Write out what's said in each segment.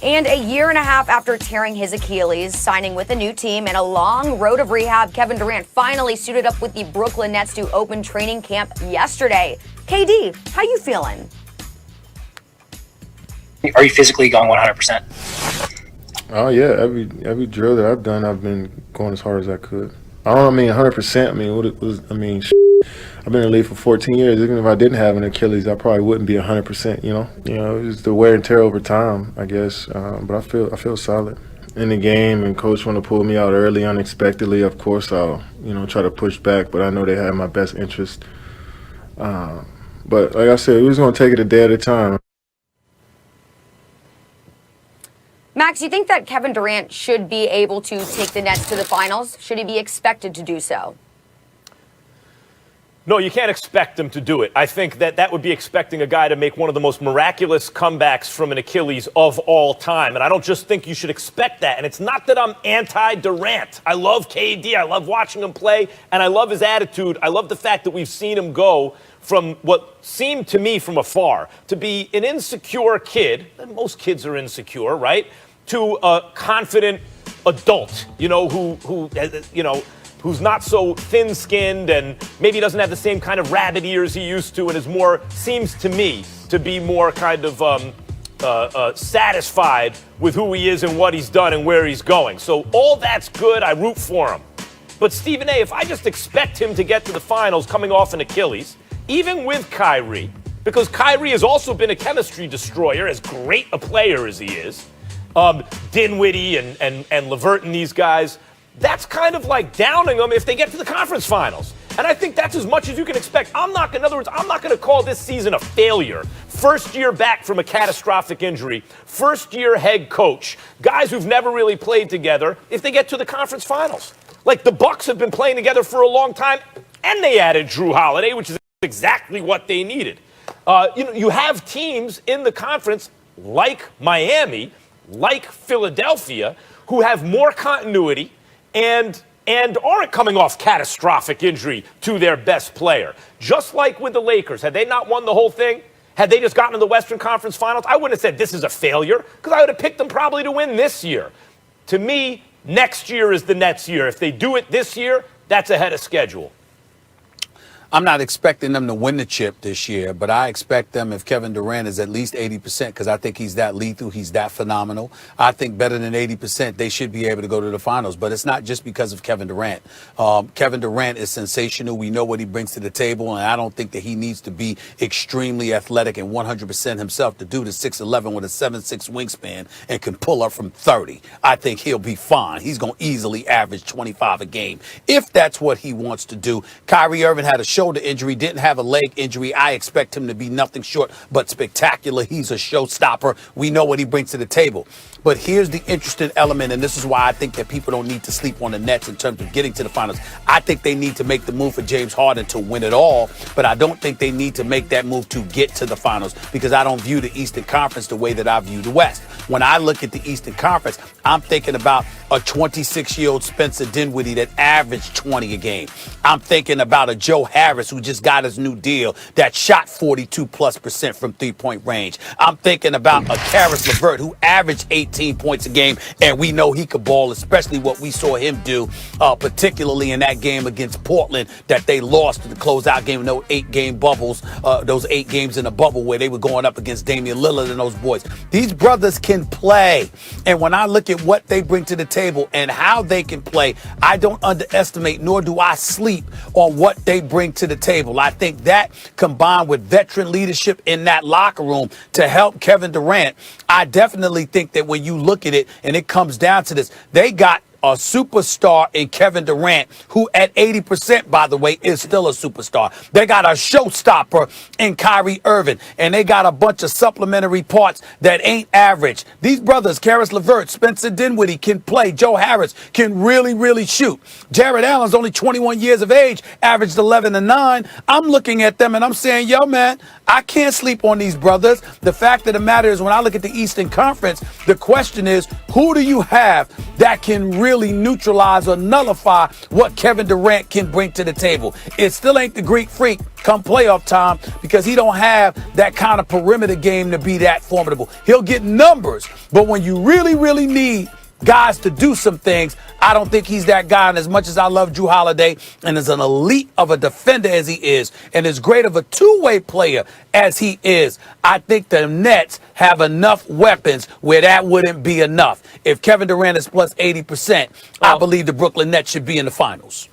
And a year and a half after tearing his Achilles, signing with a new team, and a long road of rehab, Kevin Durant finally suited up with the Brooklyn Nets to open training camp yesterday. KD, how you feeling? Are you physically going 100%? Oh yeah, every drill that I've done, I've been going as hard as I could. I don't mean 100%. I mean, what it was. I mean, I've been in the league for 14 years. Even if I didn't have an Achilles, I probably wouldn't be 100%. It was the wear and tear over time, I guess. But I feel solid in the game. And coach want to pull me out early, unexpectedly. Of course, I'll try to push back. But I know they have my best interest. But like I said, we was gonna take it a day at a time. Max, you think that Kevin Durant should be able to take the Nets to the finals? Should he be expected to do so? No, you can't expect him to do it. I think that would be expecting a guy to make one of the most miraculous comebacks from an Achilles of all time. And I don't just think you should expect that. And it's not that I'm anti-Durant. I love KD. I love watching him play. And I love his attitude. I love the fact that we've seen him go from what seemed to me from afar to be an insecure kid, and most kids are insecure, right, to a confident adult, who's not so thin-skinned and maybe doesn't have the same kind of rabbit ears he used to, and is more, seems to me, to be more kind of satisfied with who he is and what he's done and where he's going. So all that's good. I root for him. But Stephen A., if I just expect him to get to the finals coming off an Achilles, even with Kyrie, because Kyrie has also been a chemistry destroyer, as great a player as he is, Dinwiddie and LeVert and these guys, that's kind of like downing them if they get to the conference finals. And I think that's as much as you can expect. In other words, I'm not going to call this season a failure. First year back from a catastrophic injury, first year head coach, guys who've never really played together, if they get to the conference finals. Like the Bucks have been playing together for a long time, and they added Drew Holiday, which is exactly what they needed. You have teams in the conference like Miami, like Philadelphia, who have more continuity and aren't coming off catastrophic injury to their best player. Just like with the Lakers, had they not won the whole thing, had they just gotten to the Western Conference Finals, I wouldn't have said this is a failure, because I would have picked them probably to win this year. To me, next year is the Nets' year. If they do it this year, that's ahead of schedule. I'm not expecting them to win the chip this year, but I expect them, if Kevin Durant is at least 80%, because I think he's that lethal, he's that phenomenal. I think better than 80%, they should be able to go to the finals. But it's not just because of Kevin Durant. Kevin Durant is sensational. We know what he brings to the table, and I don't think that he needs to be extremely athletic and 100% himself to do the 6'11" with a 7'6" wingspan and can pull up from 30. I think he'll be fine. He's going to easily average 25 a game. If that's what he wants to do. Kyrie Irving had a shoulder injury, didn't have a leg injury. I expect him to be nothing short but spectacular. He's a showstopper. We know what he brings to the table. But here's the interesting element, and this is why I think that people don't need to sleep on the Nets in terms of getting to the finals. I think they need to make the move for James Harden to win it all, but I don't think they need to make that move to get to the finals, because I don't view the Eastern Conference the way that I view the West. When I look at the Eastern Conference, I'm thinking about a 26-year-old Spencer Dinwiddie that averaged 20 a game. I'm thinking about a Joe Harris who just got his new deal that shot 42+% from three-point range. I'm thinking about a Caris LeVert who averaged 18 points a game, and we know he could ball, especially what we saw him do, particularly in that game against Portland that they lost in the closeout game in those 8-game bubbles, those 8 games in a bubble where they were going up against Damian Lillard and those boys. These brothers can play, and when I look at what they bring to the table and how they can play, I don't underestimate nor do I sleep on what they bring to the table. I think that combined with veteran leadership in that locker room to help Kevin Durant, I definitely think that when you look at it and it comes down to this, they got a superstar in Kevin Durant, who at 80%, by the way, is still a superstar. They got a showstopper in Kyrie Irving, and they got a bunch of supplementary parts that ain't average. These brothers, Caris LeVert, Spencer Dinwiddie, can play. Joe Harris can really, really shoot. Jared Allen's only 21 years of age, averaged 11 and 9. I'm looking at them and I'm saying, yo, man, I can't sleep on these brothers. The fact of the matter is, when I look at the Eastern Conference, the question is, who do you have that can really really neutralize or nullify what Kevin Durant can bring to the table. It still ain't the Greek Freak come playoff time because he don't have that kind of perimeter game to be that formidable. He'll get numbers, but when you really, really need guys to do some things, I don't think he's that guy. And as much as I love Drew Holiday and as an elite of a defender as he is, and as great of a two-way player as he is, I think the Nets have enough weapons where that wouldn't be enough. If Kevin Durant is plus 80%, I believe the Brooklyn Nets should be in the finals.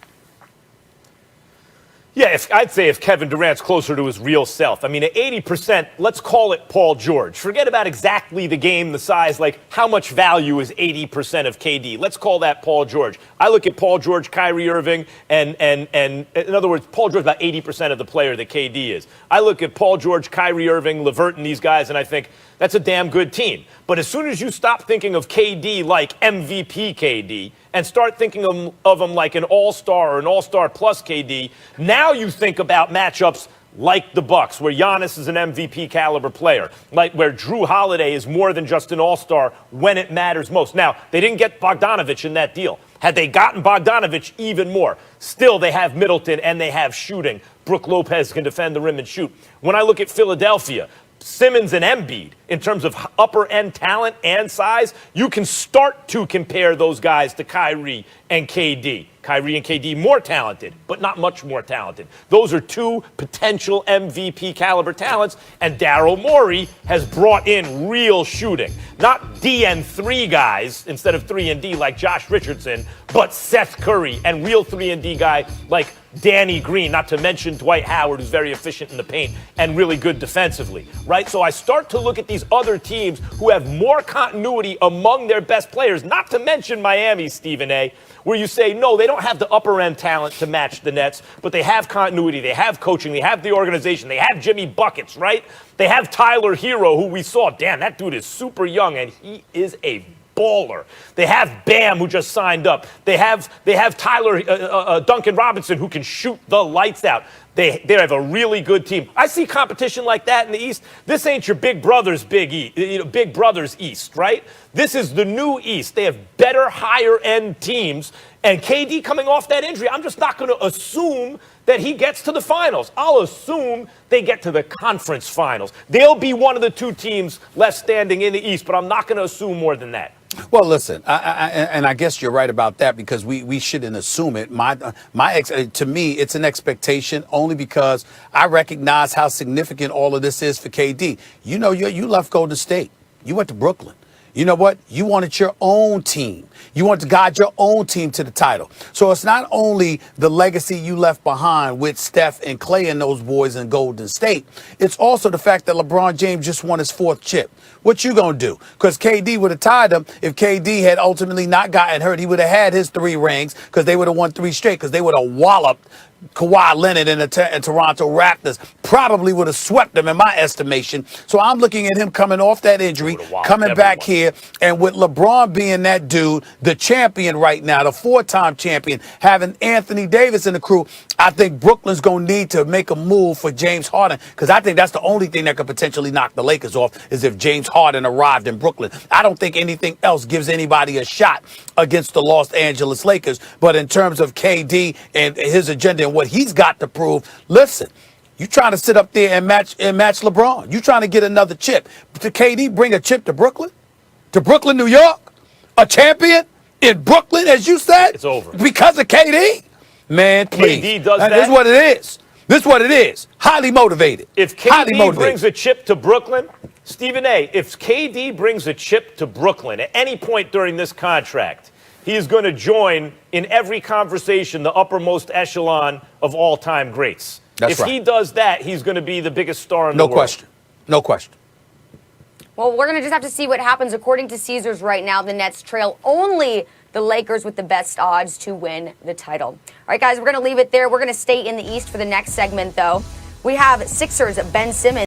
Yeah, I'd say if Kevin Durant's closer to his real self. I mean, at 80%, let's call it Paul George. Forget about exactly the game, the size, like how much value is 80% of KD. Let's call that Paul George. I look at Paul George, Kyrie Irving, and in other words, Paul George about 80% of the player that KD is. I look at Paul George, Kyrie Irving, LeVert, and these guys, and I think that's a damn good team. But as soon as you stop thinking of KD like MVP KD and start thinking of him like an all-star or an all-star plus KD, now you think about matchups like the Bucks, where Giannis is an MVP caliber player, like where Drew Holiday is more than just an all-star when it matters most. Now, they didn't get Bogdanovich in that deal. Had they gotten Bogdanovich, even more. Still, they have Middleton and they have shooting. Brook Lopez can defend the rim and shoot. When I look at Philadelphia, Simmons and Embiid, in terms of upper-end talent and size, you can start to compare those guys to Kyrie and KD. Kyrie and KD more talented, but not much more talented. Those are two potential MVP caliber talents, and Daryl Morey has brought in real shooting. Not D and 3 guys instead of 3 and D like Josh Richardson, but Seth Curry and real 3 and D guy like Danny Green, not to mention Dwight Howard, who's very efficient in the paint and really good defensively, right? So I start to look at these other teams who have more continuity among their best players, not to mention Miami, Stephen A., where you say, no, they don't have the upper-end talent to match the Nets, but they have continuity, they have coaching, they have the organization, they have Jimmy Buckets, right? They have Tyler Hero, who we saw, damn, that dude is super young, and he is a baller. They have Bam, who just signed up. They have Tyler Duncan Robinson, who can shoot the lights out. They have a really good team. I see competition like that in the East. This ain't your Big Brother's Big Brother's East, right? This is the new East. They have better, higher-end teams. And KD coming off that injury, I'm just not going to assume that he gets to the finals. I'll assume they get to the conference finals. They'll be one of the two teams left standing in the East, but I'm not going to assume more than that. Well, listen, I guess you're right about that because we shouldn't assume it. To me, it's an expectation only because I recognize how significant all of this is for KD. You know, you left Golden State. You went to Brooklyn. You know what? You wanted your own team. You wanted to guide your own team to the title. So it's not only the legacy you left behind with Steph and Clay and those boys in Golden State. It's also the fact that LeBron James just won his 4th chip. What you gonna do? Because KD would have tied him if KD had ultimately not gotten hurt. He would have had his 3 rings because they would have won 3 straight because they would have walloped Kawhi Leonard and the Toronto Raptors. Probably would have swept them in my estimation. So I'm looking at him coming off that injury, coming back here, and with LeBron being that dude, the champion right now, the 4-time champion, having Anthony Davis in the crew, I think Brooklyn's going to need to make a move for James Harden because I think that's the only thing that could potentially knock the Lakers off is if James Harden arrived in Brooklyn. I don't think anything else gives anybody a shot against the Los Angeles Lakers. But in terms of KD and his agenda and what he's got to prove, listen, you trying to sit up there and match LeBron. You trying to get another chip. To KD, bring a chip to Brooklyn? To Brooklyn, New York? A champion in Brooklyn, as you said? It's over. Because of KD? Man, please. KD does that. This is what it is. This is what it is. Highly motivated. If KD brings a chip to Brooklyn, Stephen A., if KD brings a chip to Brooklyn at any point during this contract, he is going to join in every conversation the uppermost echelon of all-time greats. That's right. If he does that, he's going to be the biggest star in the world. No question. No question. Well, we're going to just have to see what happens. According to Caesars right now, the Nets trail only the Lakers with the best odds to win the title. All right, guys, we're going to leave it there. We're going to stay in the East for the next segment, though. We have Sixers' Ben Simmons.